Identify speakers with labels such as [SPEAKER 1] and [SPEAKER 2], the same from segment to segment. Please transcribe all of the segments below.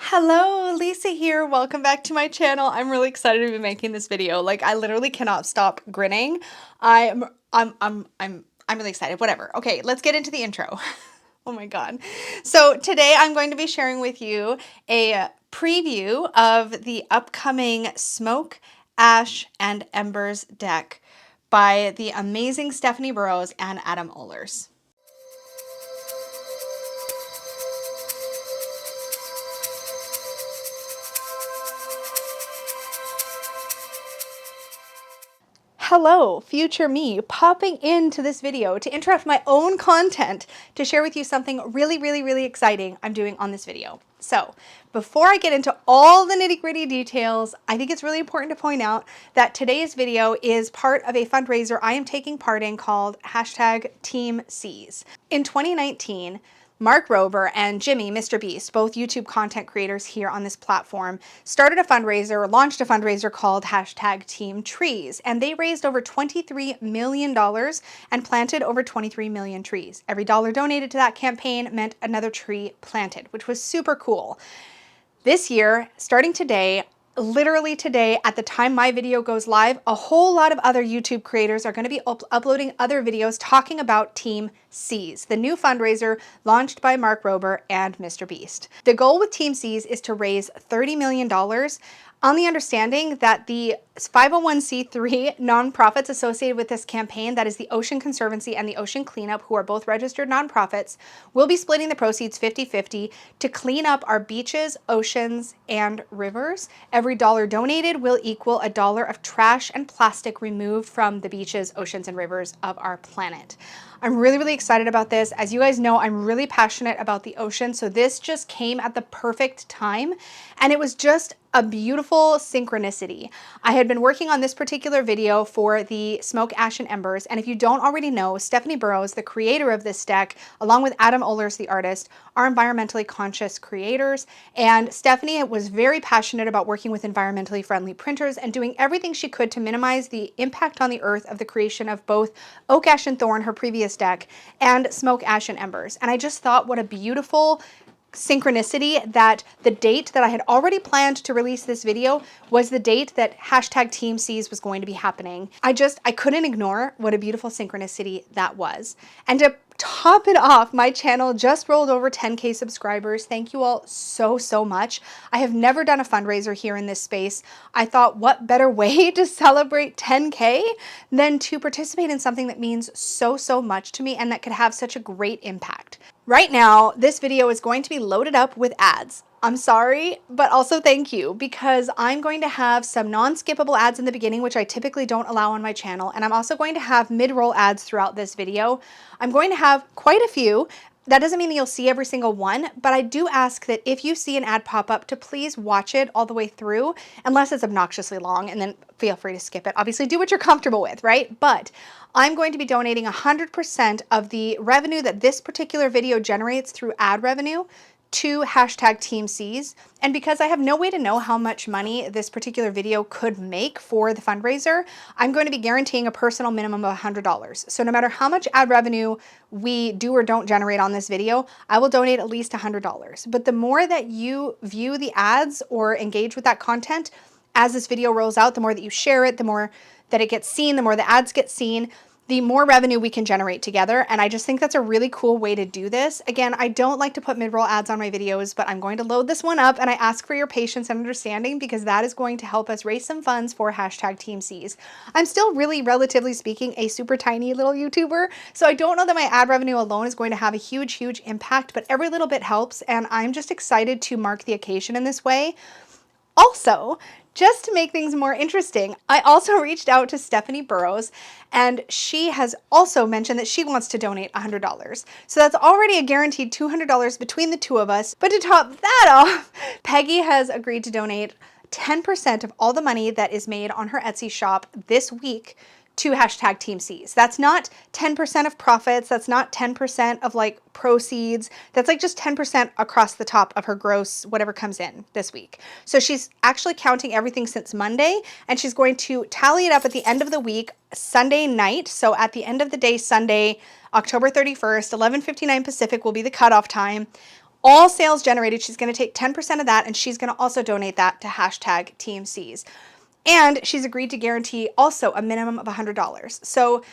[SPEAKER 1] Hello, Lisa here. Welcome back to my channel. I'm really excited to be making this video. Like, I literally cannot stop grinning. I'm really excited. Whatever. Okay, let's get into the intro. Oh my God. So today I'm going to be sharing with you a preview of the upcoming Smoke, Ash, and Embers deck by the amazing Stephanie Burrows and Adam Ohlers. Hello, future me, popping into this video to interrupt my own content to share with you something really exciting I'm doing on this video. So before I get into all the nitty-gritty details, I think it's really important to point out that today's video is part of a fundraiser I am taking part in called #TeamSeas. In 2019, Mark Rober and Jimmy, Mr. Beast, both YouTube content creators here on this platform, started a fundraiser, or launched a fundraiser called #TeamTrees, and they raised over $23 million and planted over 23 million trees. Every dollar donated to that campaign meant another tree planted, which was super cool. This year, starting today, literally today, at the time my video goes live, a whole lot of other YouTube creators are going to be uploading other videos talking about TeamSeas, the new fundraiser launched by Mark Rober and Mr. Beast. The goal with TeamSeas is to raise $30 million on the understanding that the 501c3 nonprofits associated with this campaign, that is the Ocean Conservancy and the Ocean Cleanup, who are both registered nonprofits, will be splitting the proceeds 50-50 to clean up our beaches, oceans, and rivers. Every dollar donated will equal a dollar of trash and plastic removed from the beaches, oceans, and rivers of our planet. I'm really excited about this. As you guys know, I'm really passionate about the ocean, so this just came at the perfect time, and it was just a beautiful synchronicity. I had been working on this particular video for the Smoke, Ash, and Embers, and if you don't already know, Stephanie Burrows, the creator of this deck, along with Adam Ohlers, the artist, are environmentally conscious creators, and Stephanie was very passionate about working with environmentally friendly printers and doing everything she could to minimize the impact on the earth of the creation of both Oak, Ash, and Thorn, her previous deck, and Smoke, Ash, and Embers. And I just thought, what a beautiful synchronicity that the date that I had already planned to release this video was the date that #TeamSeas was going to be happening. I couldn't ignore what a beautiful synchronicity that was. And to top it off, my channel just rolled over 10K subscribers. Thank you all so much. I have never done a fundraiser here in this space. I thought, what better way to celebrate 10K than to participate in something that means so much to me and that could have such a great impact. Right now, this video is going to be loaded up with ads. I'm sorry, but also thank you, because I'm going to have some non-skippable ads in the beginning, which I typically don't allow on my channel, and I'm also going to have mid-roll ads throughout this video. I'm going to have quite a few. That doesn't mean that you'll see every single one, but I do ask that if you see an ad pop up to please watch it all the way through, unless it's obnoxiously long, and then feel free to skip it. Obviously, do what you're comfortable with, right? But I'm going to be donating 100% of the revenue that this particular video generates through ad revenue to #TeamSeas. And because I have no way to know how much money this particular video could make for the fundraiser, I'm going to be guaranteeing a personal minimum of $100. So no matter how much ad revenue we do or don't generate on this video, I will donate at least $100. But the more that you view the ads or engage with that content as this video rolls out, the more that you share it, the more that it gets seen, the more the ads get seen, the more revenue we can generate together. And I just think that's a really cool way to do this. Again, I don't like to put mid-roll ads on my videos, but I'm going to load this one up, and I ask for your patience and understanding because that is going to help us raise some funds for #TeamSeas. I'm still really, relatively speaking, a super tiny little YouTuber, so I don't know that my ad revenue alone is going to have a huge impact, but every little bit helps, and I'm just excited to mark the occasion in this way. Also, just to make things more interesting, I also reached out to Stephanie Burrows, and she has also mentioned that she wants to donate $100. So that's already a guaranteed $200 between the two of us. But to top that off, Peggy has agreed to donate 10% of all the money that is made on her Etsy shop this week to #TeamSeas. That's not 10% of profits. That's not 10% of like proceeds. That's like just 10% across the top of her gross, whatever comes in this week. So she's actually counting everything since Monday, and she's going to tally it up at the end of the week, Sunday night. So at the end of the day, Sunday, October 31st, 11:59 Pacific will be the cutoff time. all sales generated, she's going to take 10% of that, and she's going to also donate that to hashtag TeamSeas. And she's agreed to guarantee also a minimum of $100. So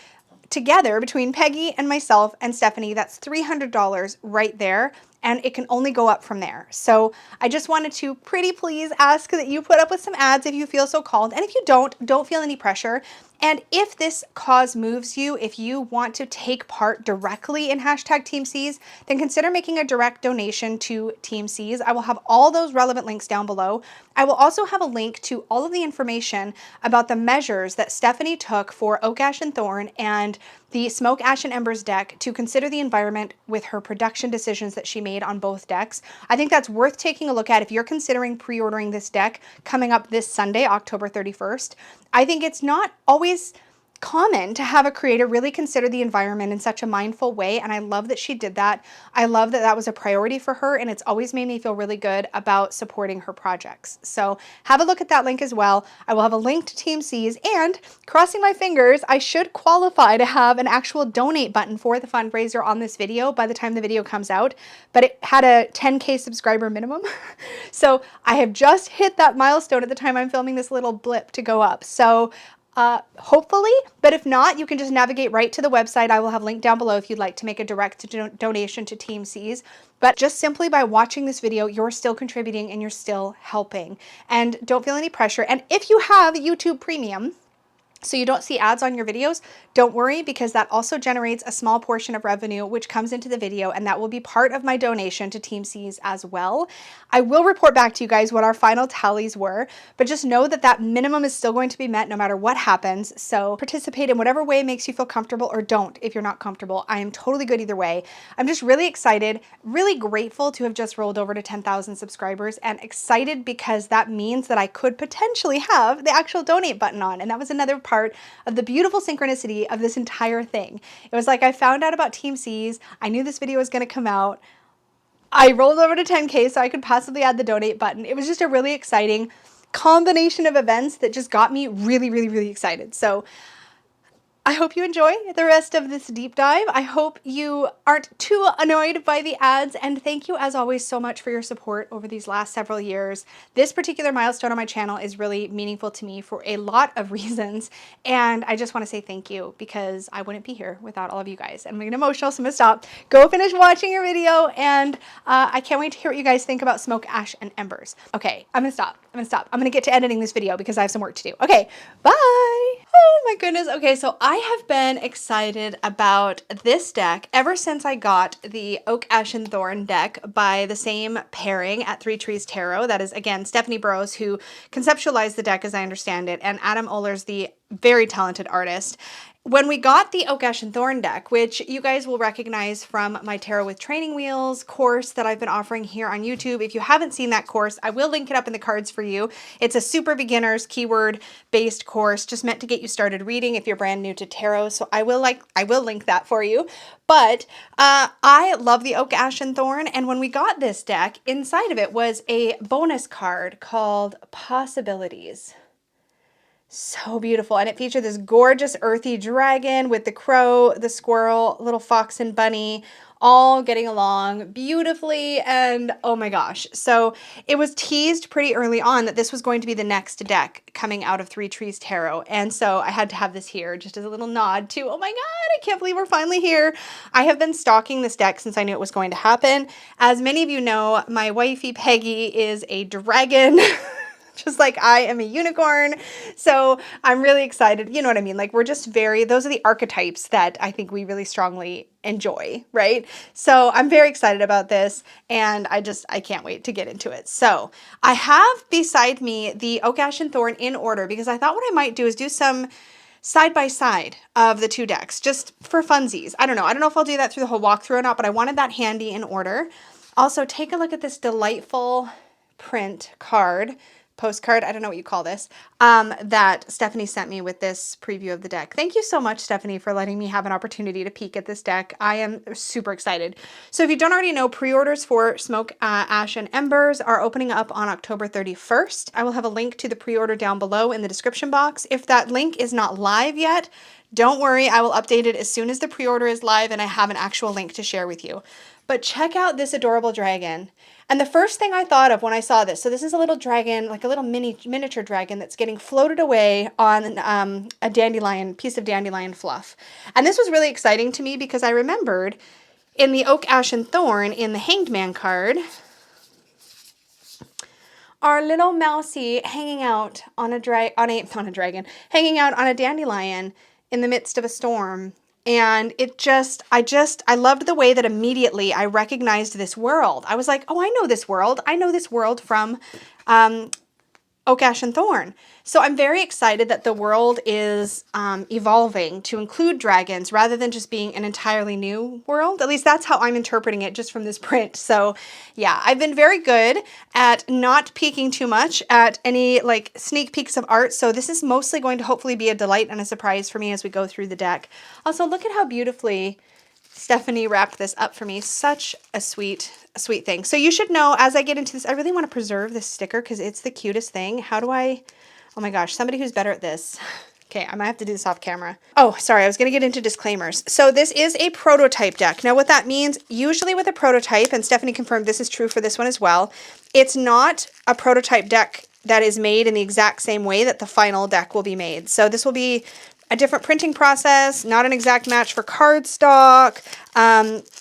[SPEAKER 1] together, between Peggy and myself and Stephanie, that's $300 right there, and it can only go up from there. So I just wanted to pretty please ask that you put up with some ads if you feel so called, and if you don't feel any pressure. And if this cause moves you, if you want to take part directly in hashtag TeamSeas, then consider making a direct donation to TeamSeas. I will have all those relevant links down below. I will also have a link to all of the information about the measures that Stephanie took for Oak Ash and Thorn and the Smoke Ash and Embers deck to consider the environment with her production decisions that she made on both decks. I think that's worth taking a look at if you're considering pre-ordering this deck coming up this Sunday, October 31st. I think it's not always common to have a creator really consider the environment in such a mindful way, and I love that she did that. I love that that was a priority for her, and it's always made me feel really good about supporting her projects. So have a look at that link as well. I will have a link to TeamSeas, and crossing my fingers, I should qualify to have an actual donate button for the fundraiser on this video by the time the video comes out, but it had a 10K subscriber minimum. So I have just hit that milestone at the time I'm filming this little blip to go up. So hopefully, but if not, you can just navigate right to the website. I will have a link down below if you'd like to make a direct donation to TeamSeas. But just simply by watching this video, you're still contributing and you're still helping. And don't feel any pressure. And if you have YouTube Premium, so you don't see ads on your videos, don't worry, because that also generates a small portion of revenue which comes into the video, and that will be part of my donation to TeamSeas as well. I will report back to you guys what our final tallies were, but just know that that minimum is still going to be met no matter what happens. So participate in whatever way makes you feel comfortable, or don't if you're not comfortable. I am totally good either way. I'm just really excited, really grateful to have just rolled over to 10,000 subscribers, and excited because that means that I could potentially have the actual donate button on, and that was another part of the beautiful synchronicity of this entire thing. It was like I found out about TeamSeas, I knew this video was going to come out, I rolled over to 10K so I could possibly add the donate button. It was just a really exciting combination of events that just got me really, really, really excited. So I hope you enjoy the rest of this deep dive. I hope you aren't too annoyed by the ads, and thank you as always so much for your support over these last several years. This particular milestone on my channel is really meaningful to me for a lot of reasons, and I just want to say thank you because I wouldn't be here without all of you guys. I'm getting emotional, so I'm gonna stop. Go finish watching your video, and I can't wait to hear what you guys think about Smoke, Ash, and Embers. Okay, I'm gonna stop. I'm gonna get to editing this video because I have some work to do. Okay, bye! Oh my goodness. Okay, so I have been excited about this deck ever since I got the Oak, Ash, and Thorn deck by the same pairing at Three Trees Tarot. That is, again, Stephanie Burrows, who conceptualized the deck as I understand it, and Adam Ohlers, the very talented artist. When we got the Oak, Ash, and Thorn deck, which you guys will recognize from my Tarot with Training Wheels course that I've been offering here on YouTube. If you haven't seen that course, I will link it up in the cards for you. It's a super beginners keyword-based course, just meant to get you started reading if you're brand new to tarot. So I will link that for you. But I love the Oak, Ash, and Thorn, and when we got this deck, inside of it was a bonus card called Possibilities. So beautiful, and it featured this gorgeous earthy dragon with the crow, the squirrel, little fox, and bunny all getting along beautifully, and oh my gosh. So it was teased pretty early on that this was going to be the next deck coming out of Three Trees Tarot, and so I had to have this here just as a little nod to, oh my god, I can't believe we're finally here. I have been stalking this deck since I knew it was going to happen. As many of you know, my wifey Peggy is a dragon. Just like I am a unicorn. So I'm really excited. You know what I mean? Like, we're just those are the archetypes that I think we really strongly enjoy, right? So I'm very excited about this, and I can't wait to get into it. So I have beside me the Oak, Ash, and Thorn in order because I thought what I might do is do some side by side of the two decks just for funsies. I don't know if I'll do that through the whole walkthrough or not, but I wanted that handy in order. Also, take a look at this delightful print card. Postcard, I don't know what you call this, that Stephanie sent me with this preview of the deck. Thank you so much, Stephanie, for letting me have an opportunity to peek at this deck. I am super excited. So if you don't already know, pre-orders for Smoke, Ash, and Embers are opening up on October 31st. I will have a link to the pre-order down below in the description box. If that link is not live yet, don't worry, I will update it as soon as the pre-order is live and I have an actual link to share with you. But check out this adorable dragon. And the first thing I thought of when I saw this, so this is a little dragon, like a little miniature dragon that's getting floated away on a dandelion, piece of dandelion fluff. And this was really exciting to me because I remembered in the Oak, Ash, and Thorn, in the Hanged Man card, our little mousy hanging out on a hanging out on a dandelion in the midst of a storm. And I loved the way that immediately I recognized this world. I was like, oh, I know this world. I know this world from Oak, Ash, and Thorn. So I'm very excited that the world is evolving to include dragons rather than just being an entirely new world. At least that's how I'm interpreting it just from this print. So yeah, I've been very good at not peeking too much at any like sneak peeks of art. So this is mostly going to hopefully be a delight and a surprise for me as we go through the deck. Also, look at how beautifully Stephanie wrapped this up for me. Such a sweet thing. So you should know, as I get into this, I really want to preserve this sticker because it's the cutest thing. How do I, oh my gosh, somebody who's better at this. Okay, I might have to do this off camera. Oh, sorry, I was going to get into disclaimers. So this is a prototype deck. Now what that means, usually with a prototype, and Stephanie confirmed this is true for this one as well, it's not a prototype deck that is made in the exact same way that the final deck will be made. So this will be a different printing process, not an exact match for cardstock.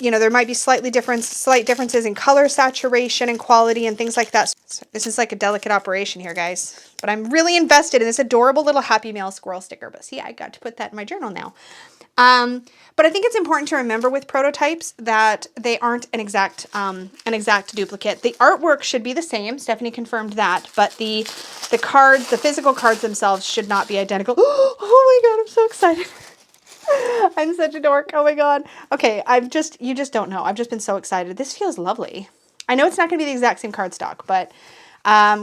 [SPEAKER 1] You know, there might be slight differences in color saturation and quality and things like that. So this is like a delicate operation here, guys. But I'm really invested in this adorable little Happy Mail squirrel sticker. But see, I got to put that in my journal now. But I think it's important to remember with prototypes that they aren't an exact duplicate. The artwork should be the same. Stephanie confirmed that, but the cards, the physical cards themselves should not be identical. Oh my God, I'm so excited. I'm such a dork. Oh my God. Okay, you just don't know. I've just been so excited. This feels lovely. I know it's not going to be the exact same cardstock, but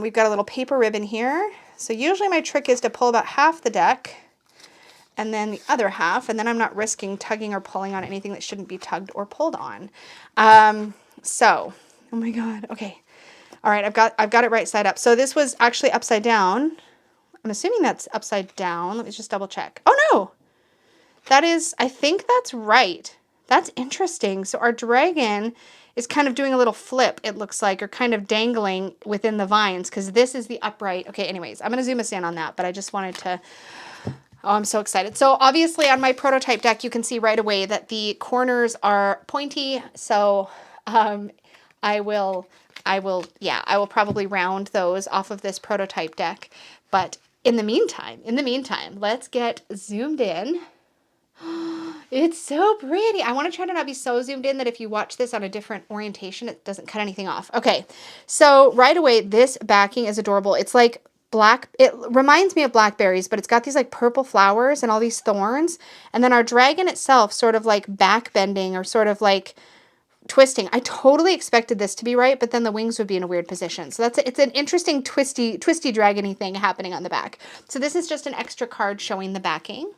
[SPEAKER 1] we've got a little paper ribbon here. So usually my trick is to pull about half the deck and then the other half, and then I'm not risking tugging or pulling on anything that shouldn't be tugged or pulled on. So, oh my God, okay. All right, I've got it right side up. So this was actually upside down. I'm assuming that's upside down. Let me just double check. Oh no, that is, I think that's right. That's interesting. So our dragon is kind of doing a little flip, it looks like, or kind of dangling within the vines, because this is the upright. Okay, anyways, I'm going to zoom us in on that, but I just wanted to, oh, I'm so excited. So obviously on my prototype deck, you can see right away that the corners are pointy. So I will probably round those off of this prototype deck. But in the meantime, let's get zoomed in. It's so pretty. I want to try to not be so zoomed in that if you watch this on a different orientation, it doesn't cut anything off. Okay, so right away, this backing is adorable. It's like black, it reminds me of blackberries, but it's got these like purple flowers and all these thorns. And then our dragon itself sort of like back bending or sort of like twisting. I totally expected this to be right, but then the wings would be in a weird position. So it's an interesting twisty dragony thing happening on the back. So this is just an extra card showing the backing.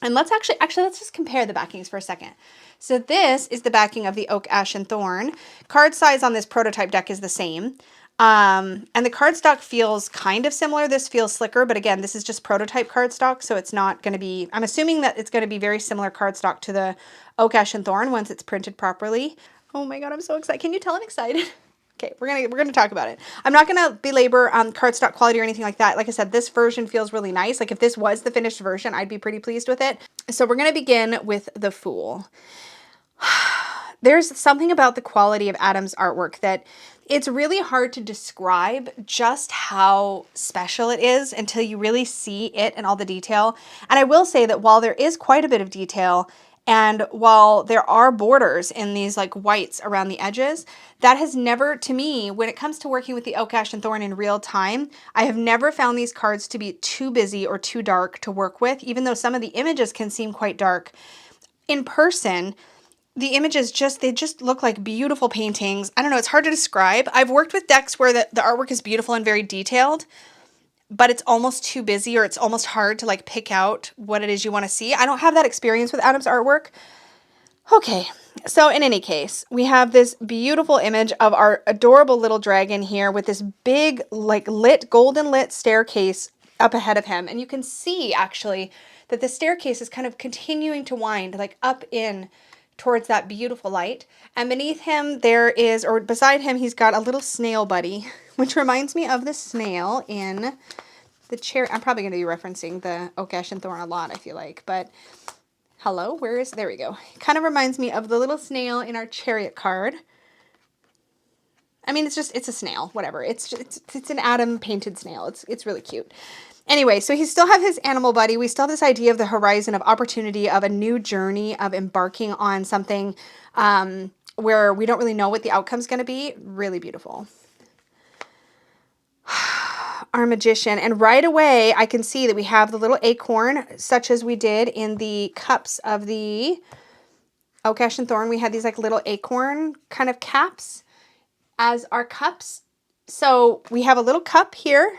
[SPEAKER 1] And let's actually let's just compare the backings for a second. So this is the backing of the Oak, Ash, and Thorn. Card size on this prototype deck is the same. And the cardstock feels kind of similar. This feels slicker, but again, this is just prototype cardstock, so it's not going to be, I'm assuming that it's going to be very similar cardstock to the Oak, Ash, and Thorn once it's printed properly. Oh my God, I'm so excited. Can you tell I'm excited? Okay, we're gonna talk about it. I'm not gonna belabor cardstock quality or anything like that. Like I said, this version feels really nice. Like if this was the finished version, I'd be pretty pleased with it. So we're gonna begin with the Fool. There's something about the quality of Adam's artwork that it's really hard to describe just how special it is until you really see it and all the detail. And I will say that while there is quite a bit of detail, and while there are borders in these like whites around the edges, that has never, to me, when it comes to working with the Oak, Ash, and Thorn in real time, I have never found these cards to be too busy or too dark to work with, even though some of the images can seem quite dark. In person, the images they just look like beautiful paintings. I don't know, it's hard to describe. I've worked with decks where the artwork is beautiful and very detailed, but it's almost too busy or it's almost hard to like pick out what it is you want to see. I don't have that experience with Adam's artwork. Okay, so in any case, we have this beautiful image of our adorable little dragon here with this big like golden lit staircase up ahead of him. And you can see actually that the staircase is kind of continuing to wind like up in towards that beautiful light. And beneath him there is, or beside him, he's got a little snail buddy, which reminds me of the snail in the cherry. I'm probably going to be referencing the Oak, Ash, and Thorn a lot, I feel like, but hello, where is, there we go. It kind of reminds me of the little snail in our chariot card. I mean, it's a snail, whatever. It's an Adam painted snail. It's really cute. Anyway, so he still have his animal buddy. We still have this idea of the horizon of opportunity, of a new journey, of embarking on something where we don't really know what the outcome's going to be. Really beautiful. Our magician. And right away, I can see that we have the little acorn, such as we did in the cups of the Oak, Ash, and Thorn. We had these like little acorn kind of caps as our cups. So we have a little cup here,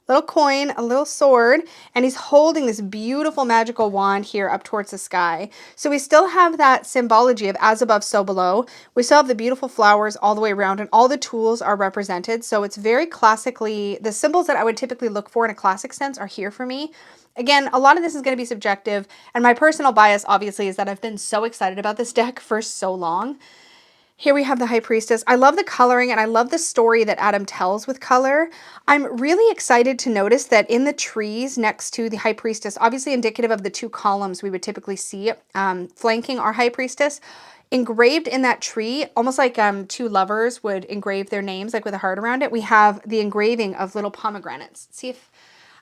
[SPEAKER 1] a little coin, a little sword, and he's holding this beautiful magical wand here up towards the sky. So we still have that symbology of as above, so below. We still have the beautiful flowers all the way around, and all the tools are represented. So it's very classically, the symbols that I would typically look for in a classic sense are here for me. Again, a lot of this is going to be subjective, and my personal bias obviously is that I've been so excited about this deck for so long. Here we have the High Priestess. I love the coloring and I love the story that Adam tells with color. I'm really excited to notice that in the trees next to the High Priestess, obviously indicative of the two columns we would typically see flanking our High Priestess, engraved in that tree, almost like two lovers would engrave their names, like with a heart around it, we have the engraving of little pomegranates. See if,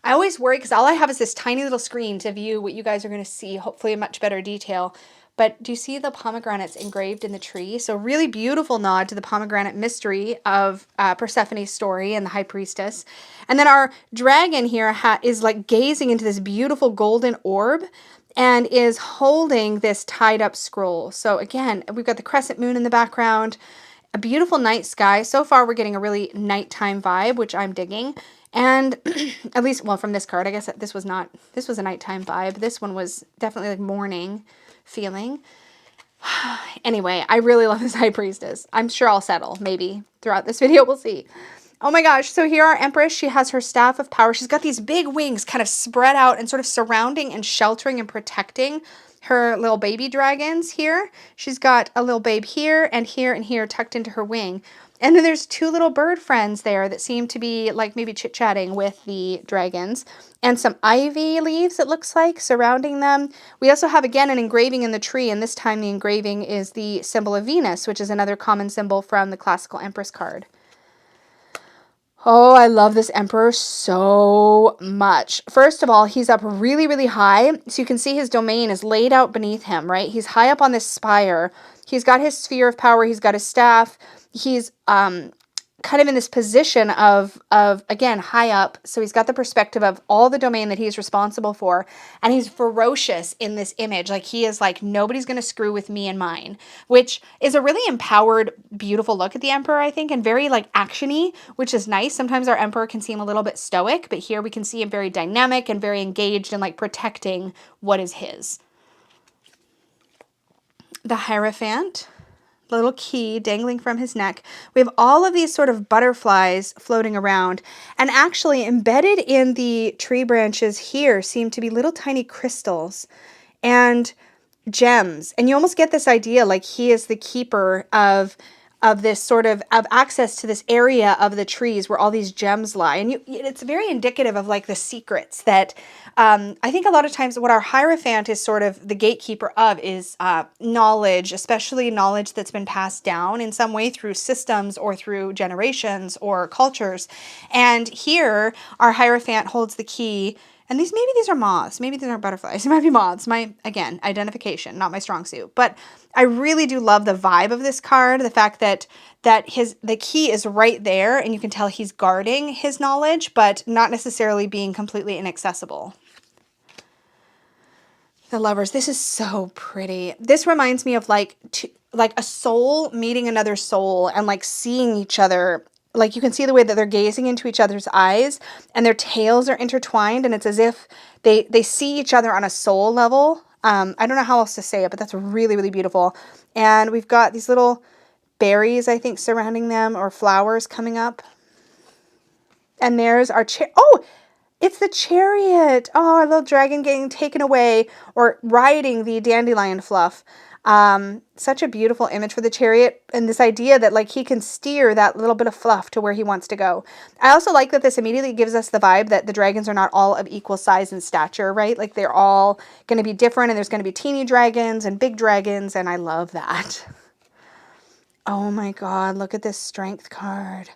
[SPEAKER 1] I always worry because all I have is this tiny little screen to view what you guys are going to see, hopefully in much better detail. But do you see the pomegranates engraved in the tree? So really beautiful nod to the pomegranate mystery of Persephone's story and the High Priestess. And then our dragon here is like gazing into this beautiful golden orb and is holding this tied up scroll. So again, we've got the crescent moon in the background, a beautiful night sky. So far we're getting a really nighttime vibe, which I'm digging. And at least, well, from this card, I guess this was a nighttime vibe. This one was definitely like morning feeling. Anyway, I really love this High Priestess. I'm sure I'll settle, maybe, throughout this video. We'll see. Oh my gosh. So here our Empress, she has her staff of power. She's got these big wings kind of spread out and sort of surrounding and sheltering and protecting her little baby dragons here. She's got a little babe here and here and here tucked into her wing. And then there's two little bird friends there that seem to be like maybe chit-chatting with the dragons. And some ivy leaves, it looks like, surrounding them. We also have, again, an engraving in the tree. And this time the engraving is the symbol of Venus, which is another common symbol from the classical Empress card. Oh, I love this Emperor so much. First of all, he's up really, really high. So you can see his domain is laid out beneath him, right? He's high up on this spire. He's got his sphere of power. He's got his staff. He's kind of in this position of again, high up. So he's got the perspective of all the domain that he's responsible for. And he's ferocious in this image. Like he is like, nobody's going to screw with me and mine, which is a really empowered, beautiful look at the Emperor, I think, and very like action-y, which is nice. Sometimes our Emperor can seem a little bit stoic, but here we can see him very dynamic and very engaged in like protecting what is his. The Hierophant. Little key dangling from his neck. We have all of these sort of butterflies floating around, and actually embedded in the tree branches here seem to be little tiny crystals and gems. And you almost get this idea like he is the keeper of this sort of access to this area of the trees where all these gems lie. And it's very indicative of like the secrets that I think a lot of times what our Hierophant is sort of the gatekeeper of is knowledge, especially knowledge that's been passed down in some way through systems or through generations or cultures. And here our Hierophant holds the key. And maybe these are moths. Maybe these aren't butterflies. It might be moths. Again, identification, not my strong suit. But I really do love the vibe of this card. The fact that the key is right there, and you can tell he's guarding his knowledge, but not necessarily being completely inaccessible. The Lovers. This is so pretty. This reminds me of like a soul meeting another soul and like seeing each other. Like you can see the way that they're gazing into each other's eyes and their tails are intertwined, and it's as if they see each other on a soul level. I don't know how else to say it, but that's really, really beautiful. And we've got these little berries, I think, surrounding them, or flowers coming up. And there's our it's the chariot. Oh, our little dragon getting taken away or riding the dandelion fluff. Such a beautiful image for the chariot, and this idea that like he can steer that little bit of fluff to where he wants to go. I also like that this immediately gives us the vibe that the dragons are not all of equal size and stature, right? Like they're all going to be different, and there's going to be teeny dragons and big dragons, and I love that. Oh my God, look at this strength card.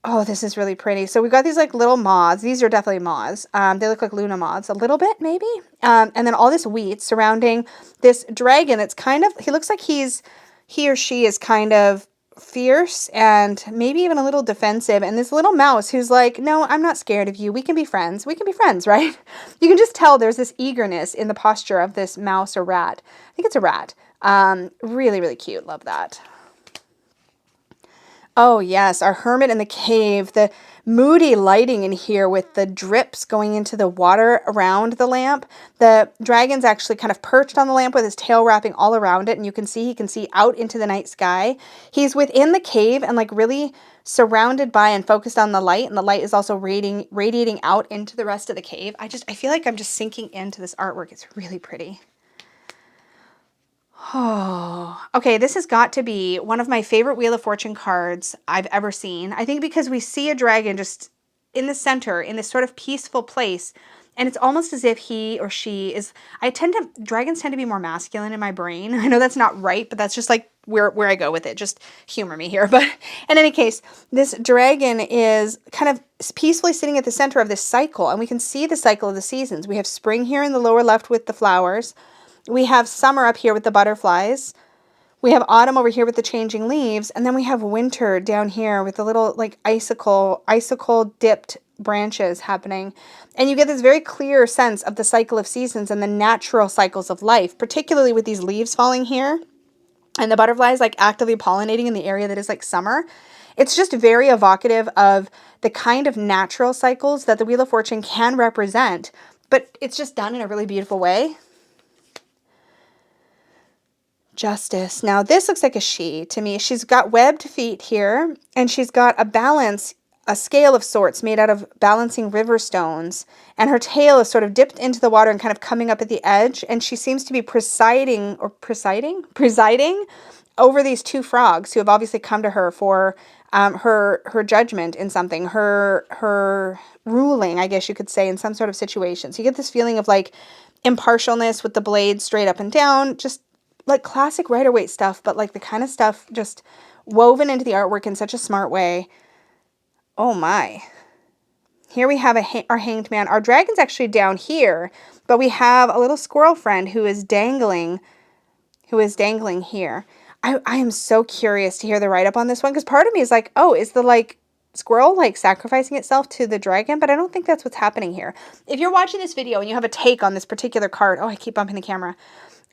[SPEAKER 1] Oh, this is really pretty. So we've got these like little moths. These are definitely moths. They look like Luna moths a little bit maybe. And then all this wheat surrounding this dragon. It's kind of, he looks like he or she is kind of fierce and maybe even a little defensive. And this little mouse who's like, no, I'm not scared of you. We can be friends. We can be friends, right? You can just tell there's this eagerness in the posture of this mouse or rat. I think it's a rat. Really, really cute. Love that. Oh yes, our hermit in the cave, the moody lighting in here with the drips going into the water around the lamp. The dragon's actually kind of perched on the lamp with his tail wrapping all around it, and you can see he can see out into the night sky. He's within the cave and like really surrounded by and focused on the light, and the light is also radiating out into the rest of the cave. I feel like I'm just sinking into this artwork. It's really pretty. Oh, okay. This has got to be one of my favorite Wheel of Fortune cards I've ever seen. I think because we see a dragon just in the center in this sort of peaceful place. And it's almost as if he or she is, dragons tend to be more masculine in my brain. I know that's not right, but that's just like where I go with it. Just humor me here. But in any case, this dragon is kind of peacefully sitting at the center of this cycle. And we can see the cycle of the seasons. We have spring here in the lower left with the flowers. We have summer up here with the butterflies. We have autumn over here with the changing leaves. And then we have winter down here with the little like icicle dipped branches happening. And you get this very clear sense of the cycle of seasons and the natural cycles of life, particularly with these leaves falling here and the butterflies like actively pollinating in the area that is like summer. It's just very evocative of the kind of natural cycles that the Wheel of Fortune can represent, but it's just done in a really beautiful way. Justice. Now this looks like a she to me. She's got webbed feet here, and she's got a scale of sorts made out of balancing river stones, and her tail is sort of dipped into the water and kind of coming up at the edge, and she seems to be presiding over these two frogs who have obviously come to her for her judgment in something, her ruling, I guess you could say, in some sort of situation. So you get this feeling of like impartialness with the blade straight up and down, just like classic Rider-Waite stuff, but like the kind of stuff just woven into the artwork in such a smart way. Oh my. Here we have our hanged man. Our dragon's actually down here, but we have a little squirrel friend who is dangling here. I am so curious to hear the write-up on this one, because part of me is like, oh, is the like squirrel like sacrificing itself to the dragon? But I don't think that's what's happening here. If you're watching this video and you have a take on this particular card, oh, I keep bumping the camera.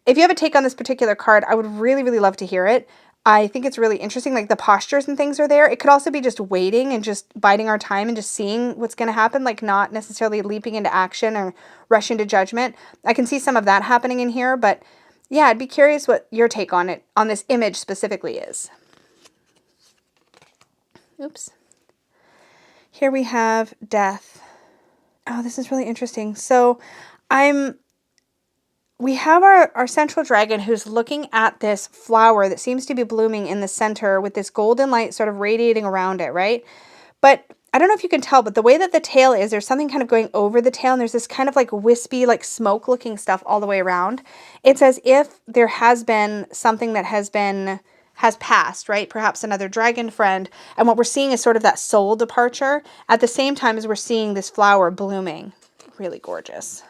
[SPEAKER 1] If you have a take on this particular card, I would really, really love to hear it. I think it's really interesting. Like the postures and things are there. It could also be just waiting and just biding our time and just seeing what's going to happen. Like not necessarily leaping into action or rushing to judgment. I can see some of that happening in here, but yeah, I'd be curious what your take on it, on this image specifically is. Oops. Here we have death. Oh, this is really interesting. So we have our central dragon who's looking at this flower that seems to be blooming in the center with this golden light sort of radiating around it, right? But I don't know if you can tell, but the way that the tail is, there's something kind of going over the tail, and there's this kind of like wispy, like smoke looking stuff all the way around. It's as if there has been something that has passed, right? Perhaps another dragon friend. And what we're seeing is sort of that soul departure at the same time as we're seeing this flower blooming. Really gorgeous.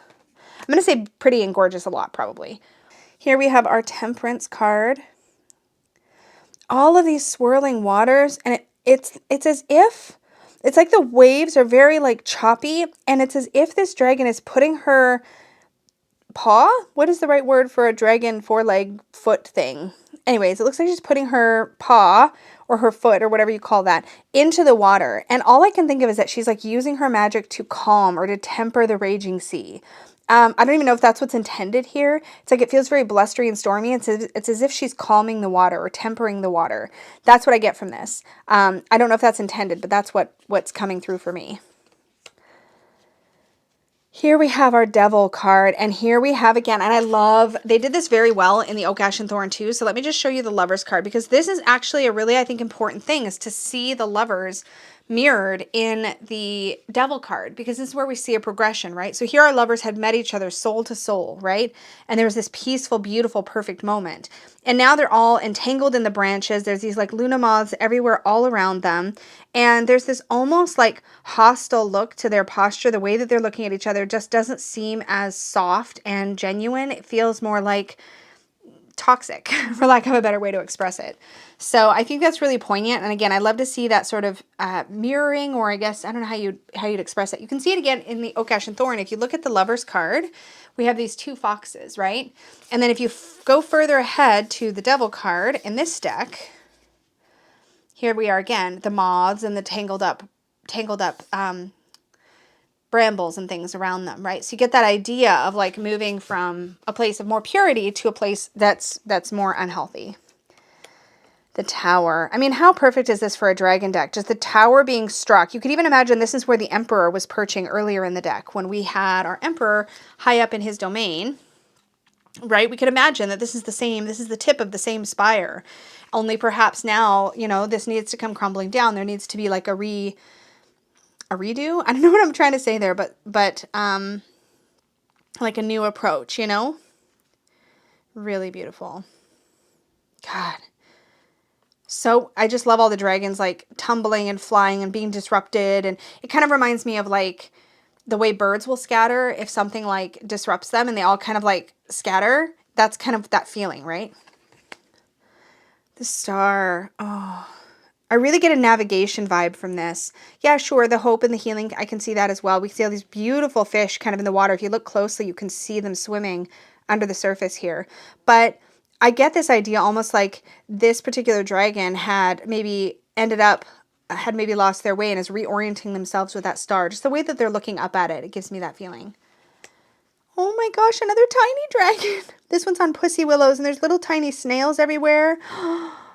[SPEAKER 1] I'm going to say pretty and gorgeous a lot, probably. Here we have our temperance card. All of these swirling waters, and it's as if, it's like the waves are very like choppy, and it's as if this dragon is putting her paw, what is the right word for a dragon four-leg foot thing? Anyways, it looks like she's putting her paw or her foot or whatever you call that into the water. And all I can think of is that she's like using her magic to calm or to temper the raging sea. I don't even know if that's what's intended here. It's like it feels very blustery and stormy. It's as if she's calming the water or tempering the water. That's what I get from this. I don't know if that's intended, but that's what's coming through for me. Here we have our devil card, and here we have again, and I love, they did this very well in the Oak, Ash, and Thorn too, so let me just show you the lovers card, because this is actually a really, I think, important thing, is to see the lovers mirrored in the devil card, because this is where we see a progression, right? So here our lovers had met each other soul to soul, right? And there was this peaceful, beautiful, perfect moment. And now they're all entangled in the branches. There's these like Luna moths everywhere all around them. And there's this almost like hostile look to their posture. The way that they're looking at each other just doesn't seem as soft and genuine. It feels more like toxic, for lack of a better way to express it. So I think that's really poignant. And again, I love to see that sort of mirroring, or I guess, I don't know how you'd express it. You can see it again in the Oak, Ash, and Thorn. If you look at the Lovers card, we have these two foxes, right? And then if you go further ahead to the Devil card in this deck, here we are again, the moths and the tangled up brambles and things around them, right? So you get that idea of like moving from a place of more purity to a place that's more unhealthy. The Tower. I mean, how perfect is this for a dragon deck? Just the Tower being struck. You could even imagine this is where the Emperor was perching earlier in the deck when we had our Emperor high up in his domain, right? We could imagine that this is the tip of the same spire. Only perhaps now, you know, this needs to come crumbling down. There needs to be like a redo? I don't know what I'm trying to say there, but like a new approach, you know? Really beautiful. God. So I just love all the dragons like tumbling and flying and being disrupted. And it kind of reminds me of like the way birds will scatter if something like disrupts them and they all kind of like scatter. That's kind of that feeling, right? The Star. Oh, I really get a navigation vibe from this. Yeah, sure. The hope and the healing. I can see that as well. We see all these beautiful fish kind of in the water. If you look closely, you can see them swimming under the surface here. But I get this idea almost like this particular dragon had maybe lost their way and is reorienting themselves with that star. Just the way that they're looking up at it, it gives me that feeling. Oh my gosh, another tiny dragon. This one's on pussy willows and there's little tiny snails everywhere.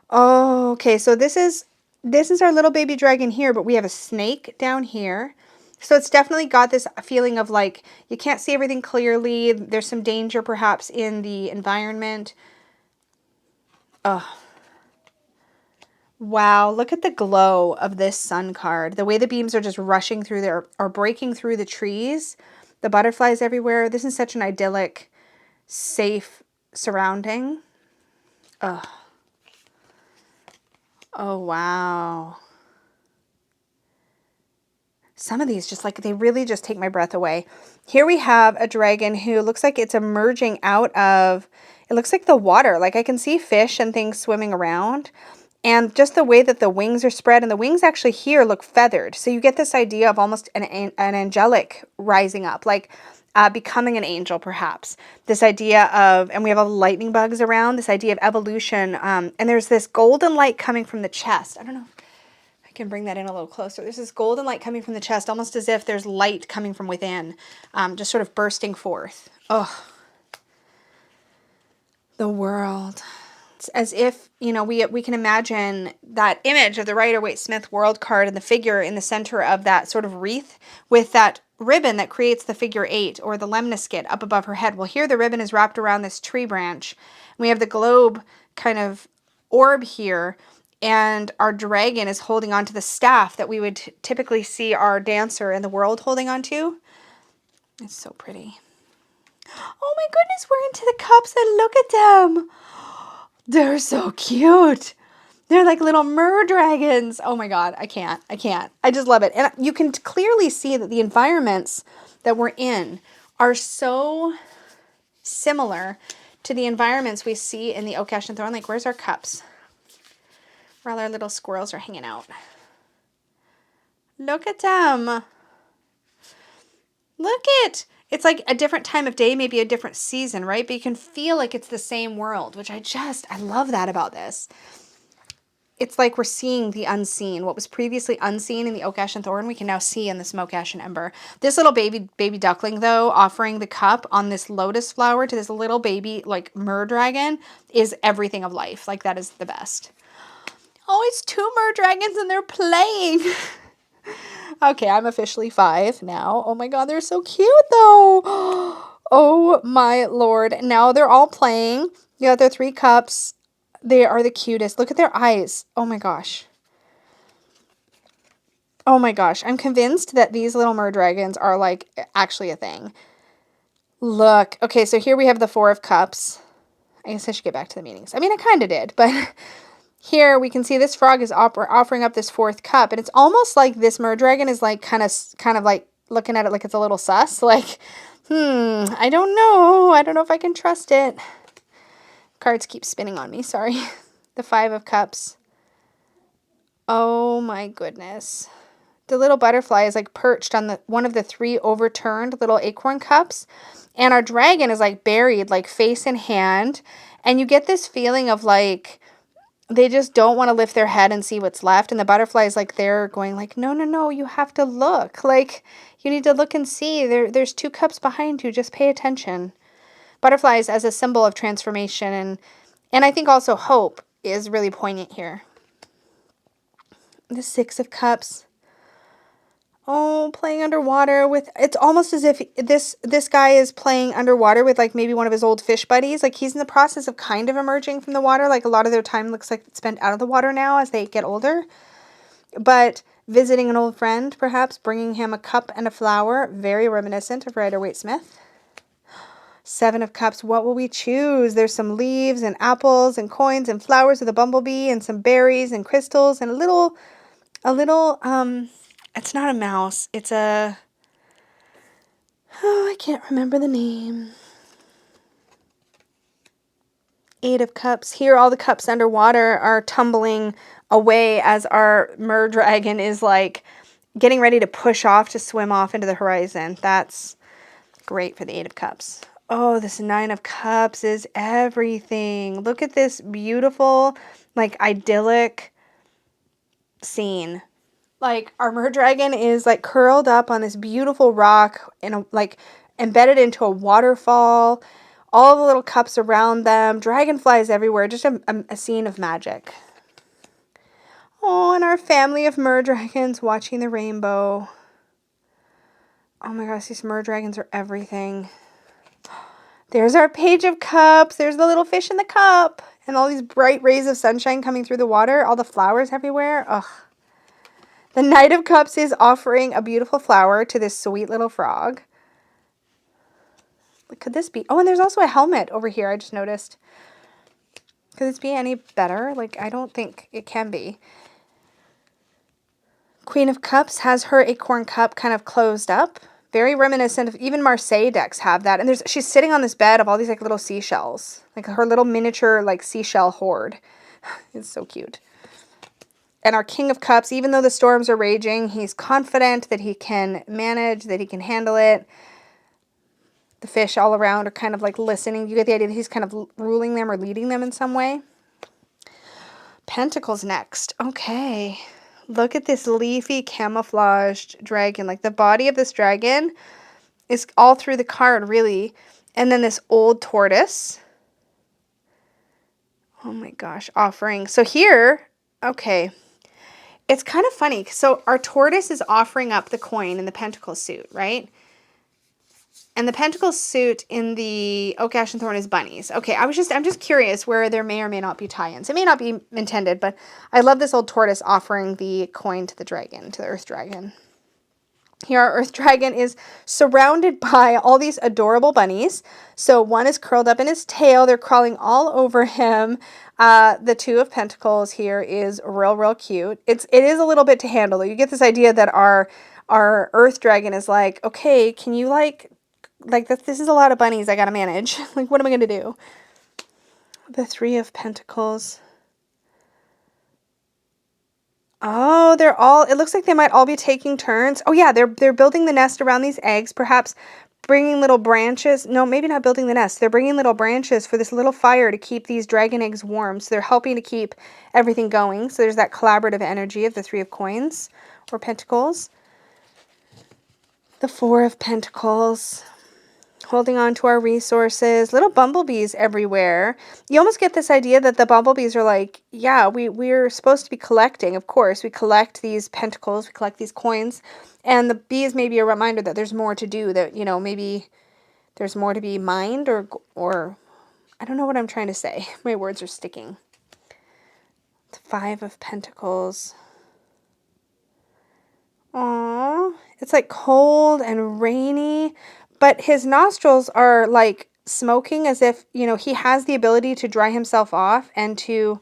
[SPEAKER 1] Oh, okay. So this is our little baby dragon here, but we have a snake down here. So it's definitely got this feeling of like, you can't see everything clearly. There's some danger perhaps in the environment. Oh, wow. Look at the glow of this sun card. The way the beams are just rushing through there or breaking through the trees. The butterflies everywhere. This is such an idyllic, safe surrounding. Oh. Oh, wow. Some of these just like, they really just take my breath away. Here we have a dragon who looks like it's emerging out of, it looks like the water. Like I can see fish and things swimming around. And just the way that the wings are spread, and the wings actually here look feathered. So you get this idea of almost an angelic rising up, like becoming an angel perhaps. This idea of, and we have all the lightning bugs around, this idea of evolution. And there's this golden light coming from the chest. I don't know if I can bring that in a little closer. There's this golden light coming from the chest, almost as if there's light coming from within, just sort of bursting forth. Oh, the world. It's as if, you know, we can imagine that image of the Rider-Waite-Smith world card and the figure in the center of that sort of wreath with that ribbon that creates the figure 8 or the lemniscate up above her head. Well, here the ribbon is wrapped around this tree branch. We have the globe kind of orb here, and our dragon is holding onto the staff that we would typically see our dancer in the world holding onto. It's so pretty. Oh my goodness, we're into the cups and look at them. They're so cute. They're like little mer dragons. Oh my God, I can't. I just love it. And you can clearly see that the environments that we're in are so similar to the environments we see in the Oak, Ash, and Thorn. Like, where's our cups? Where all our little squirrels are hanging out. Look at them. Look it. It's like a different time of day, maybe a different season, right? But you can feel like it's the same world, which I love that about this. It's like we're seeing the unseen. What was previously unseen in the Oak, Ash, and Thorn, we can now see in the Smoke, Ash, and Ember. This little baby duckling, though, offering the cup on this lotus flower to this little baby, like, mer dragon, is everything of life. Like, that is the best. Oh, it's 2 mer dragons and they're playing. Okay, I'm officially 5 now. Oh my god, they're so cute though. Oh my lord. Now they're all playing. You got their 3 cups. They are the cutest. Look at their eyes. Oh my gosh. Oh my gosh. I'm convinced that these little mer-dragons are like actually a thing. Look. Okay, so here we have the 4 of cups. I guess I should get back to the meanings. I mean, I kind of did, but here we can see this frog is offering up this 4th cup, and it's almost like this mer-dragon is like kind of like looking at it like it's a little sus. Like, I don't know. I don't know if I can trust it. Cards keep spinning on me. Sorry. The 5 of cups. Oh my goodness. The little butterfly is like perched on the one of the 3 overturned little acorn cups. And our dragon is like buried, like face in hand. And you get this feeling of like they just don't want to lift their head and see what's left. And the butterfly is like they're going like, no, no, no, you have to look. Like you need to look and see. There's 2 cups behind you. Just pay attention. Butterflies as a symbol of transformation and I think also hope is really poignant here. The 6 of cups. Oh, playing underwater with, it's almost as if this guy is playing underwater with like maybe one of his old fish buddies. Like he's in the process of kind of emerging from the water. Like a lot of their time looks like it's spent out of the water now as they get older. But visiting an old friend, perhaps bringing him a cup and a flower, very reminiscent of Rider-Waite-Smith. 7 of cups, what will we choose? There's some leaves and apples and coins and flowers with a bumblebee and some berries and crystals and a little, it's not a mouse. It's a, oh, I can't remember the name. 8 of cups. Here, all the cups underwater are tumbling away as our mer-dragon is like getting ready to push off to swim off into the horizon. That's great for the 8 of cups. Oh, this 9 of cups is everything. Look at this beautiful, like idyllic scene. Like our mer-dragon is like curled up on this beautiful rock and like embedded into a waterfall. All the little cups around them, dragonflies everywhere, just a scene of magic. Oh, and our family of mer-dragons watching the rainbow. Oh my gosh, these mer-dragons are everything. There's our Page of Cups. There's the little fish in the cup. And all these bright rays of sunshine coming through the water. All the flowers everywhere. Ugh. The Knight of Cups is offering a beautiful flower to this sweet little frog. What could this be? Oh, and there's also a helmet over here, I just noticed. Could this be any better? Like, I don't think it can be. Queen of Cups has her acorn cup kind of closed up. Very reminiscent of, even Marseille decks have that. And she's sitting on this bed of all these like little seashells. Like her little miniature like seashell hoard. It's so cute. And our King of Cups, even though the storms are raging, he's confident that he can manage, that he can handle it. The fish all around are kind of like listening. You get the idea that he's kind of ruling them or leading them in some way. Pentacles next. Okay. Look at this leafy camouflaged dragon. Like the body of this dragon is all through the card, really. And then this old tortoise. Oh my gosh, offering. So here, okay. It's kind of funny. So our tortoise is offering up the coin in the pentacle suit, right? And the pentacle suit in the Oak, Ash, and Thorn is bunnies. Okay, I'm just curious where there may or may not be tie-ins. It may not be intended, but I love this old tortoise offering the coin to the dragon, to the Earth Dragon. Here our Earth Dragon is surrounded by all these adorable bunnies. So one is curled up in his tail. They're crawling all over him. The 2 of Pentacles here is real cute. It is a little bit to handle. You get this idea that our Earth Dragon is like, okay, can you like this is a lot of bunnies I gotta manage. Like, what am I gonna do? The 3 of Pentacles. Oh, it looks like they might all be taking turns. Oh yeah, they're building the nest around these eggs, perhaps bringing little branches. No, maybe not building the nest. They're bringing little branches for this little fire to keep these dragon eggs warm. So they're helping to keep everything going. So there's that collaborative energy of the 3 of Coins or Pentacles. The 4 of Pentacles. Holding on to our resources, little bumblebees everywhere. You almost get this idea that the bumblebees are like, yeah, we're supposed to be collecting. Of course, we collect these pentacles, we collect these coins, and the bees may be a reminder that there's more to do, that, you know, maybe there's more to be mined, or I don't know what I'm trying to say. My words are sticking. The 5 of Pentacles. Aww, it's like cold and rainy, but his nostrils are like smoking, as if, you know, he has the ability to dry himself off and to,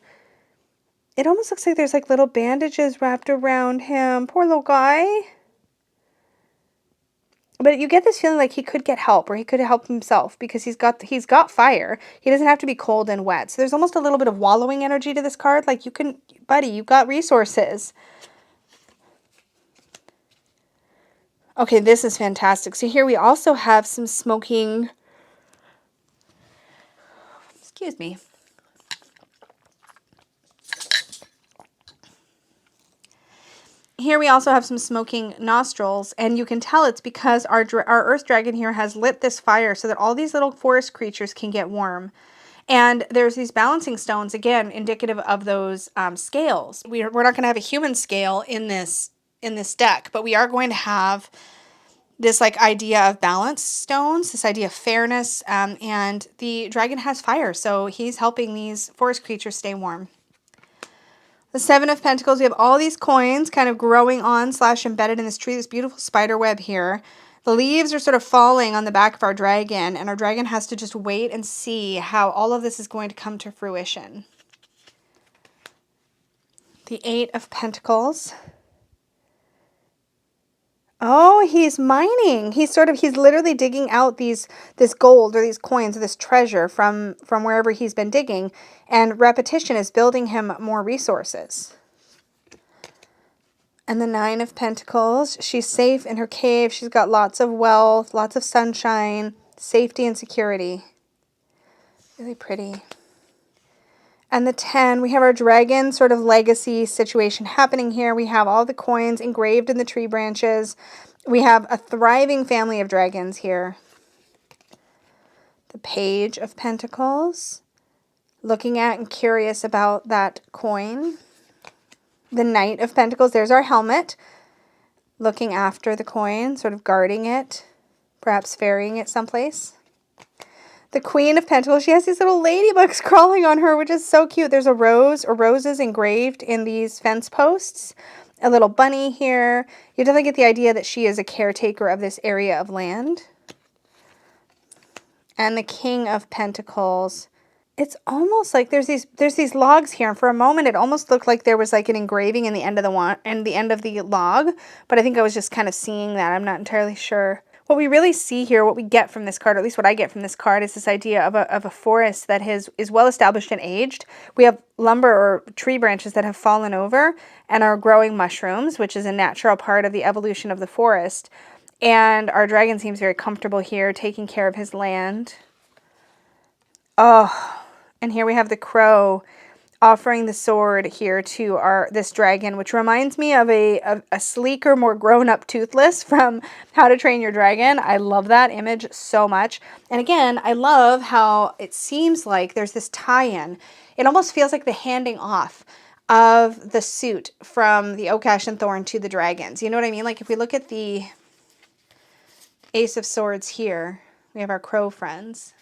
[SPEAKER 1] it almost looks like there's like little bandages wrapped around him. Poor little guy. But you get this feeling like he could get help, or he could help himself, because he's got fire. He doesn't have to be cold and wet. So there's almost a little bit of wallowing energy to this card. Like, you can, buddy, you've got resources. Okay, this is fantastic. So here we also have some smoking, excuse me. Here we also have some smoking nostrils, and you can tell it's because our earth dragon here has lit this fire so that all these little forest creatures can get warm. And there's these balancing stones, again, indicative of those scales. We're not going to have a human scale in this deck, but we are going to have this like idea of balance stones, this idea of fairness, and the dragon has fire, so he's helping these forest creatures stay warm. The 7 of Pentacles, we have all these coins kind of growing on / embedded in this tree, this beautiful spider web here. The leaves are sort of falling on the back of our dragon, and our dragon has to just wait and see how all of this is going to come to fruition. The 8 of Pentacles. Oh, he's mining. He's literally digging out this gold, or these coins, or this treasure from wherever he's been digging, and repetition is building him more resources. And the 9 of Pentacles, she's safe in her cave. She's got lots of wealth, lots of sunshine, safety and security. Really pretty. And the 10, we have our dragon sort of legacy situation happening here. We have all the coins engraved in the tree branches. We have a thriving family of dragons here. The Page of Pentacles, looking at and curious about that coin. The Knight of Pentacles, there's our helmet, looking after the coin, sort of guarding it, perhaps ferrying it someplace. The Queen of Pentacles, she has these little ladybugs crawling on her, which is so cute. There's a rose or roses engraved in these fence posts. A little bunny here. You definitely get the idea that she is a caretaker of this area of land. And the King of Pentacles, it's almost like there's these logs here, and for a moment it almost looked like there was like an engraving in the end of the log, but I think I was just kind of seeing that. I'm not entirely sure. What we really see here, what we get from this card, or at least what I get from this card, is this idea of a forest that is well established and aged. We have lumber or tree branches that have fallen over and are growing mushrooms, which is a natural part of the evolution of the forest. And our dragon seems very comfortable here, taking care of his land. Oh, and here we have the crow offering the sword here to this dragon, which reminds me of a sleeker, more grown-up Toothless from How to Train Your Dragon. I love that image so much. And again, I love how it seems like there's this tie-in. It almost feels like the handing off of the suit from the Oak, Ash, and Thorn to the dragons. You know what I mean? Like, if we look at the Ace of Swords here, we have our crow friends.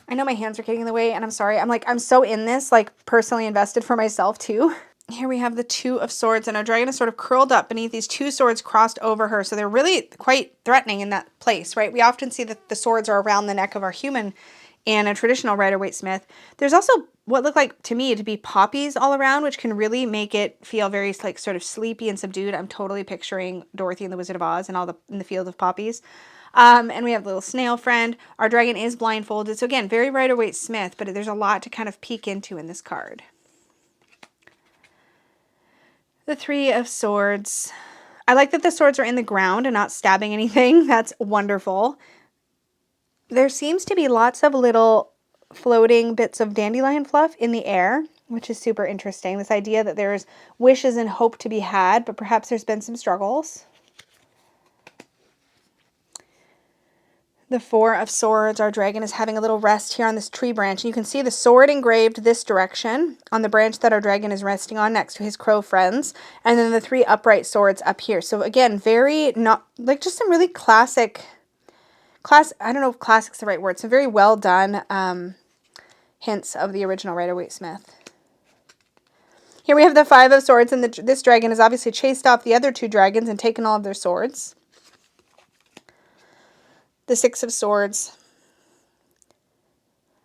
[SPEAKER 1] I know my hands are getting in the way, and I'm sorry. I'm so in this, like, personally invested for myself too. Here we have the 2 of Swords, and our dragon is sort of curled up beneath these 2 swords crossed over her. So they're really quite threatening in that place, right? We often see that the swords are around the neck of our human in a traditional Rider-Waite-Smith. There's also what look like to me to be poppies all around, which can really make it feel very like sort of sleepy and subdued. I'm totally picturing Dorothy and the Wizard of Oz and in the field of poppies. And we have the little snail friend. Our dragon is blindfolded. So again, very Rider-Waite-Smith, but there's a lot to kind of peek into in this card. The 3 of Swords. I like that the swords are in the ground and not stabbing anything. That's wonderful. There seems to be lots of little floating bits of dandelion fluff in the air, which is super interesting. This idea that there's wishes and hope to be had, but perhaps there's been some struggles. The Four of Swords, our dragon is having a little rest here on this tree branch. And you can see the sword engraved this direction on the branch that our dragon is resting on next to his crow friends. And then the 3 upright swords up here. So again, very not like just some really classic, I don't know if classic's the right word. Some very well done hints of the original Rider-Waite-Smith. Here we have the 5 of Swords, and this dragon has obviously chased off the other 2 dragons and taken all of their swords. The 6 of Swords.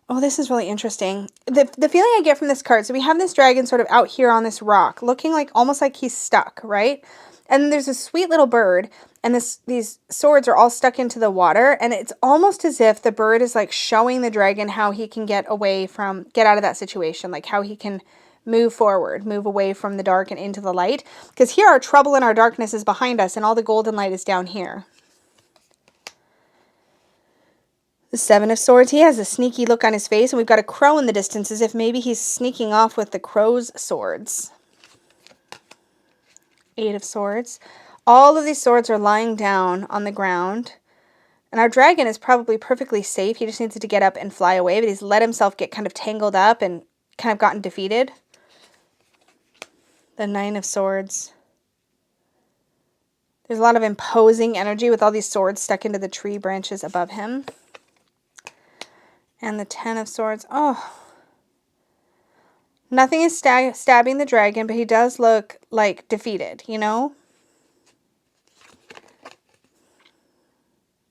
[SPEAKER 1] Oh, this is really interesting. The feeling I get from this card, so we have this dragon sort of out here on this rock, looking like almost like he's stuck, right? And there's a sweet little bird, and these swords are all stuck into the water, and it's almost as if the bird is like showing the dragon how he can get out of that situation, like how he can move forward, move away from the dark and into the light. Because here our trouble and our darkness is behind us, and all the golden light is down here. The 7 of Swords, he has a sneaky look on his face, and we've got a crow in the distance as if maybe he's sneaking off with the crow's swords. 8 of Swords. All of these swords are lying down on the ground, and our dragon is probably perfectly safe. He just needs to get up and fly away, but he's let himself get kind of tangled up and kind of gotten defeated. The 9 of Swords. There's a lot of imposing energy with all these swords stuck into the tree branches above him. And the 10 of Swords. Oh. Nothing is stabbing the dragon, but he does look like defeated, you know?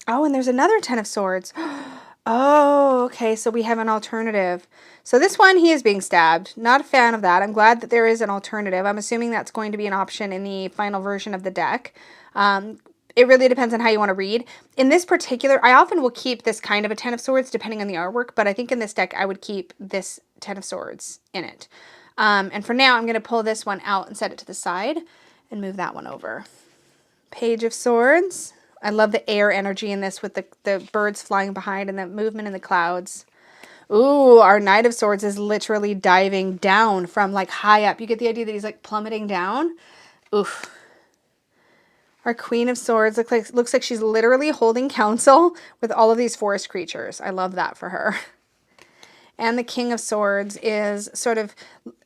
[SPEAKER 1] Oh, and there's another 10 of Swords. Oh, okay, so we have an alternative. So this one, he is being stabbed. Not a fan of that. I'm glad that there is an alternative. I'm assuming that's going to be an option in the final version of the deck. It really depends on how you want to read. In this particular, I often will keep this kind of a 10 of Swords depending on the artwork, but I think in this deck I would keep this 10 of Swords in it. And for now, I'm going to pull this one out and set it to the side and move that one over. Page of Swords. I love the air energy in this with the birds flying behind and the movement in the clouds. Ooh, our Knight of Swords is literally diving down from like high up. You get the idea that he's like plummeting down? Oof. Our Queen of Swords looks like she's literally holding counsel with all of these forest creatures. I love that for her. And the King of Swords is sort of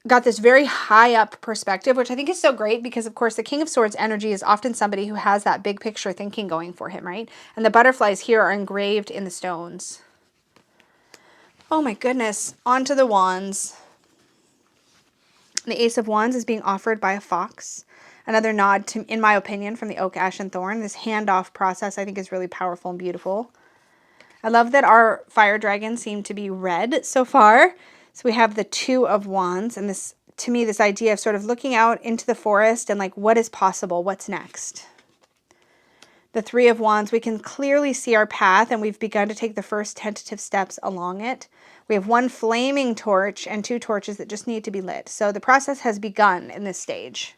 [SPEAKER 1] got this very high up perspective, which I think is so great because, of course, the King of Swords energy is often somebody who has that big picture thinking going for him, right? And the butterflies here are engraved in the stones. Oh my goodness. Onto the wands. The Ace of Wands is being offered by a fox. Another nod, to, in my opinion, from the Oak, Ash, and Thorn. This handoff process I think is really powerful and beautiful. I love that our fire dragons seem to be red so far. So we have the 2 of Wands, and this, to me, this idea of sort of looking out into the forest and like what is possible, what's next. The 3 of Wands, we can clearly see our path, and we've begun to take the first tentative steps along it. We have 1 flaming torch and 2 torches that just need to be lit. So the process has begun in this stage.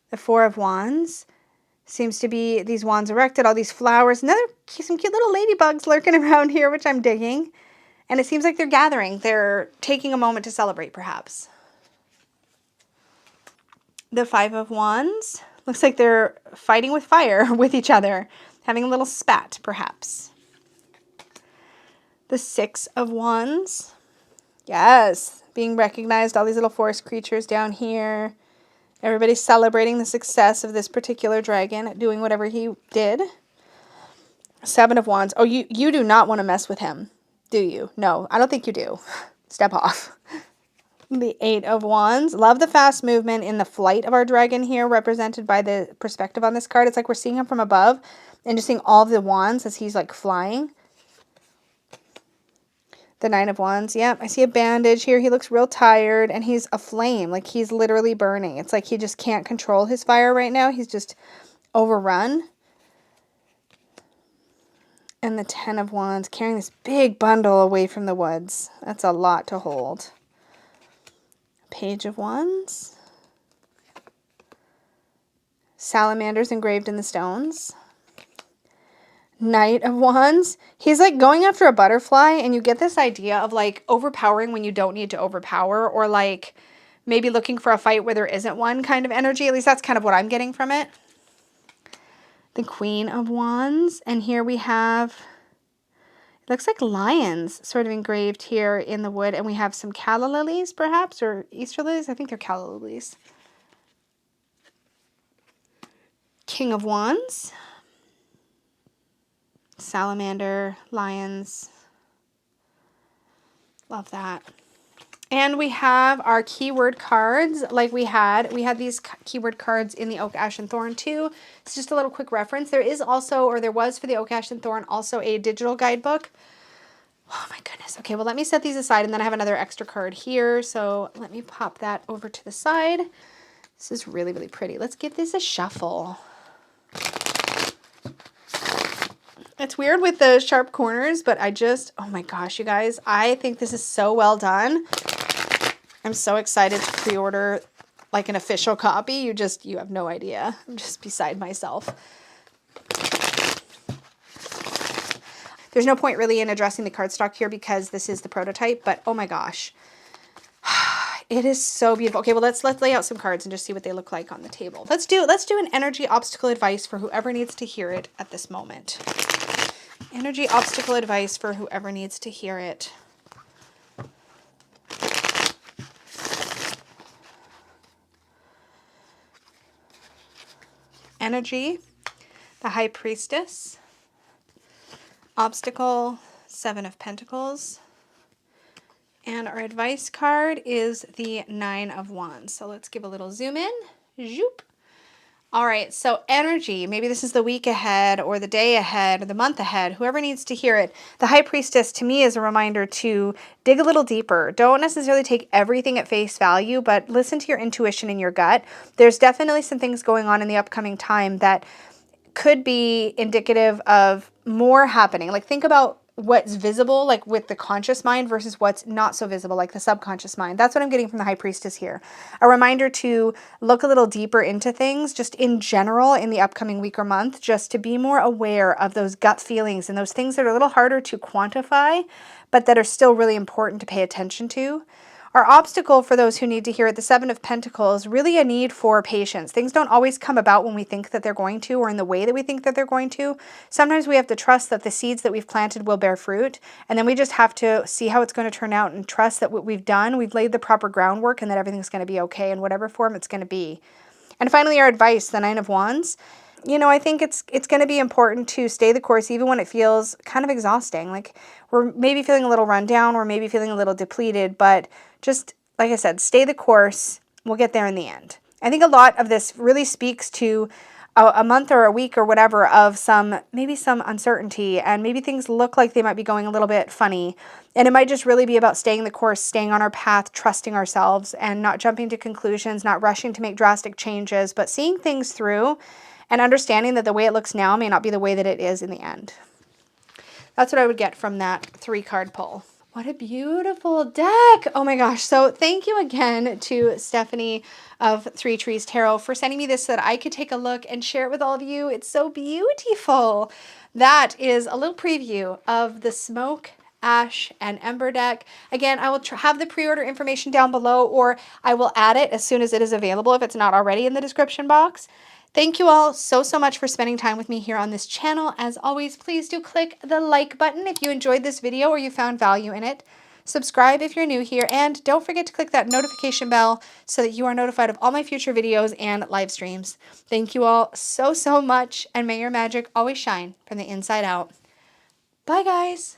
[SPEAKER 1] The 4 of Wands seems to be these wands erected, all these flowers, some cute little ladybugs lurking around here, which I'm digging. And it seems like they're gathering. They're taking a moment to celebrate, perhaps. The 5 of Wands looks like they're fighting with fire with each other, having a little spat, perhaps. The 6 of Wands. Yes, being recognized, all these little forest creatures down here. Everybody's celebrating the success of this particular dragon at doing whatever he did. 7 of Wands. Oh, you do not want to mess with him, do you? No, I don't think you do. Step off. The 8 of Wands. Love the fast movement in the flight of our dragon here, represented by the perspective on this card. It's like we're seeing him from above and just seeing all of the wands as he's like flying. The 9 of Wands. Yep, I see a bandage here. He looks real tired, and he's aflame. Like he's literally burning. It's like he just can't control his fire right now. He's just overrun. And the 10 of Wands, carrying this big bundle away from the woods. That's a lot to hold. Page of Wands. Salamanders engraved in the stones. Knight of Wands. He's like going after a butterfly, and you get this idea of like overpowering when you don't need to overpower, or like maybe looking for a fight where there isn't one kind of energy. At least that's kind of what I'm getting from it. the Queen of Wands. And here we have, it looks like lions sort of engraved here in the wood. And we have some calla lilies perhaps, or Easter lilies. I think they're calla lilies. King of Wands. Salamander, lions. Love that. And we have our keyword cards like we had these keyword cards in the Oak, Ash, and Thorn too. It's just a little quick reference. There is also, or there was for the Oak, Ash, and Thorn, also a digital guidebook. Oh my goodness. Okay, well, let me set these aside, and then I have another extra card here. So let me pop that over to the side. This is really, really pretty. Let's give this a shuffle. It's weird with the sharp corners, but oh my gosh, you guys, I think this is so well done. I'm so excited to pre-order like an official copy. You have no idea. I'm just beside myself. There's no point really in addressing the cardstock here because this is the prototype, but oh my gosh. It is so beautiful. Okay, well, let's lay out some cards and just see what they look like on the table. Let's do an energy obstacle advice for whoever needs to hear it at this moment. Energy obstacle advice for whoever needs to hear it. Energy, the High Priestess, obstacle, 7 of Pentacles, and our advice card is the 9 of Wands. So let's give a little zoom in. Zoop. All right, so energy, maybe this is the week ahead or the day ahead or the month ahead, whoever needs to hear it. The High Priestess to me is a reminder to dig a little deeper. Don't necessarily take everything at face value, but listen to your intuition and your gut. There's definitely some things going on in the upcoming time that could be indicative of more happening. Like think about what's visible, like with the conscious mind versus what's not so visible, like the subconscious mind. That's what I'm getting from the High Priestess here. A reminder to look a little deeper into things, just in general in the upcoming week or month, just to be more aware of those gut feelings and those things that are a little harder to quantify, but that are still really important to pay attention to. Our obstacle for those who need to hear it, the 7 of Pentacles, really a need for patience. Things don't always come about when we think that they're going to or in the way that we think that they're going to. Sometimes we have to trust that the seeds that we've planted will bear fruit, and then we just have to see how it's going to turn out and trust that what we've done, we've laid the proper groundwork and that everything's going to be okay in whatever form it's going to be. And finally, our advice, the 9 of Wands. You know, I think it's going to be important to stay the course even when it feels kind of exhausting. Like we're maybe feeling a little run down, or maybe feeling a little depleted, but just like I said, stay the course. We'll get there in the end. I think a lot of this really speaks to a month or a week or whatever of maybe some uncertainty, and maybe things look like they might be going a little bit funny. And it might just really be about staying the course, staying on our path, trusting ourselves, and not jumping to conclusions, not rushing to make drastic changes, but seeing things through and understanding that the way it looks now may not be the way that it is in the end. That's what I would get from that 3-card pull. What a beautiful deck. Oh my gosh. So thank you again to Stephanie of 3 Trees Tarot for sending me this so that I could take a look and share it with all of you. It's so beautiful. That is a little preview of the Smoke, Ash, and Ember deck. Again, I will have the pre-order information down below, or I will add it as soon as it is available if it's not already in the description box. Thank you all so much for spending time with me here on this channel. As always, please do click the like button if you enjoyed this video or you found value in it. Subscribe if you're new here, and don't forget to click that notification bell so that you are notified of all my future videos and live streams. Thank you all so much, and may your magic always shine from the inside out. Bye, guys.